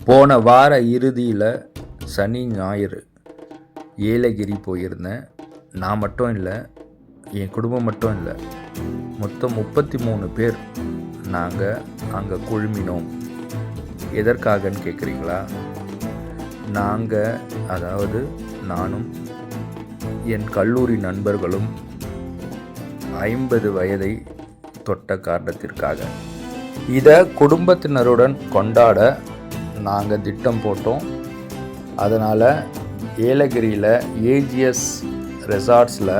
போன வார இறுதியில் சனி ஞாயிறு ஏலகிரி போயிருந்தேன். நான் மட்டும் இல்லை, என் குடும்பம் மட்டும் இல்லை, மொத்தம் 33 பேர் நாங்கள் அங்கே குழுமினோம். எதற்காகன்னு கேட்குறீங்களா? அதாவது நானும் என் கல்லூரி நண்பர்களும் 50 வயதை தொட்ட காரணத்திற்காக இதை குடும்பத்தினருடன் கொண்டாட நாங்கள் திட்டம் போட்டோம். அதனால் ஏலகிரியில் ஏஜிஎஸ் ரெசார்ட்ஸில்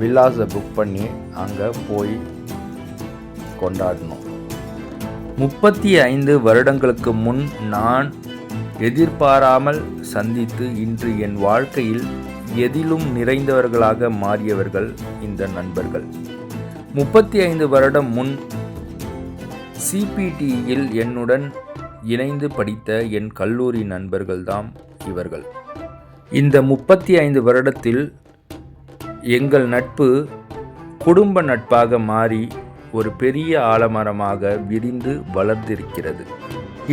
வில்லாஸை புக் பண்ணி அங்கே போய் கொண்டாடினோம். 35 வருடங்களுக்கு முன் நான் எதிர்பாராமல் சந்தித்து இன்று என் வாழ்க்கையில் எதிலும் நிறைந்தவர்களாக மாறியவர்கள் இந்த நண்பர்கள். 35 வருடம் முன் சிபிடியில் என்னுடன் இணைந்து படித்த என் கல்லூரி நண்பர்கள்தாம் இவர்கள். இந்த 35 வருடத்தில் எங்கள் நட்பு குடும்ப நட்பாக மாறி ஒரு பெரிய ஆலமரமாக விரிந்து வளர்ந்திருக்கிறது.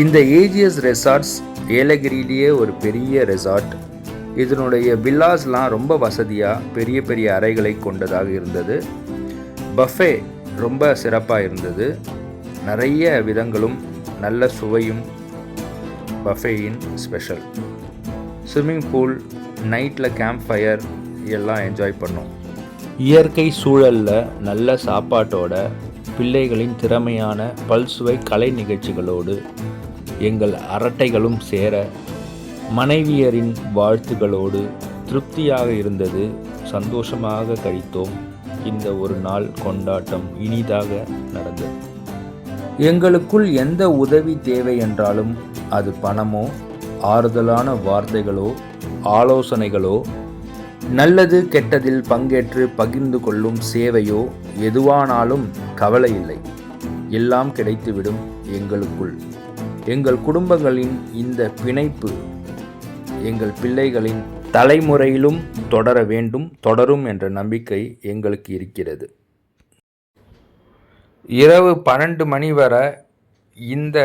இந்த ஏஜிஎஸ் ரெசார்ட்ஸ் ஏலகிரியிலேயே ஒரு பெரிய ரெசார்ட். இதனுடைய வில்லாஸ்லாம் ரொம்ப வசதியாக பெரிய பெரிய அறைகளை கொண்டதாக இருந்தது. பஃபே ரொம்ப சிறப்பாக இருந்தது. நிறைய விதங்களும் நல்ல சுவையும் பஃபேயின் ஸ்பெஷல். ஸ்விம்மிங் பூல், நைட்டில் கேம்ப் ஃபயர் எல்லாம் என்ஜாய் பண்ணோம். இயற்கை சூழலில் நல்ல சாப்பாட்டோட பிள்ளைகளின் திறமையான பல்சுவை கலை நிகழ்ச்சிகளோடு எங்கள் அரட்டைகளும் சேர மனைவியரின் வாழ்த்துகளோடு திருப்தியாக இருந்தது. சந்தோஷமாக கழித்தோம். இந்த ஒரு நாள் கொண்டாட்டம் இனிதாக நடந்தது. எங்களுக்குள் எந்த உதவி தேவை என்றாலும், அது பணமோ, ஆறுதலான வார்த்தைகளோ, ஆலோசனைகளோ, நல்லது கெட்டதில் பங்கேற்று பகிர்ந்து கொள்ளும் சேவையோ எதுவானாலும் கவலை இல்லை, எல்லாம் கிடைத்துவிடும். எங்களுக்குள் எங்கள் குடும்பங்களின் இந்த பிணைப்பு எங்கள் பிள்ளைகளின் தலைமுறையிலும் தொடர வேண்டும், தொடரும் என்ற நம்பிக்கை எங்களுக்கு இருக்கிறது. இரவு 12 மணி வரை இந்த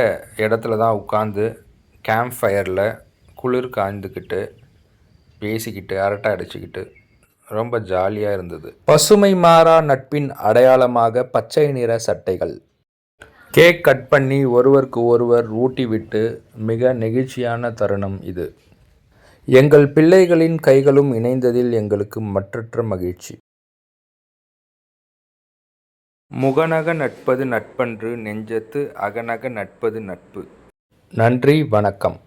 இடத்துல தான் உட்காந்து கேம்ப் ஃபயரில் குளிர் காய்ந்துக்கிட்டு பேசிக்கிட்டு அரட்டை அடிச்சுக்கிட்டு ரொம்ப ஜாலியாக இருந்தது. பசுமை மாறா நட்பின் அடையாளமாக பச்சை நிற சட்டைகள், கேக் கட் பண்ணி ஒருவருக்கு ஒருவர் ஊட்டிவிட்டு மிக நெகிழ்ச்சியான தருணம் இது. எங்கள் பிள்ளைகளின் கைகளும் இணைந்ததில் எங்களுக்கு மற்றற்ற மகிழ்ச்சி. முகநக நட்பது நட்பன்று, நெஞ்சத்து அகநக நட்பது நட்பு. நன்றி, வணக்கம்.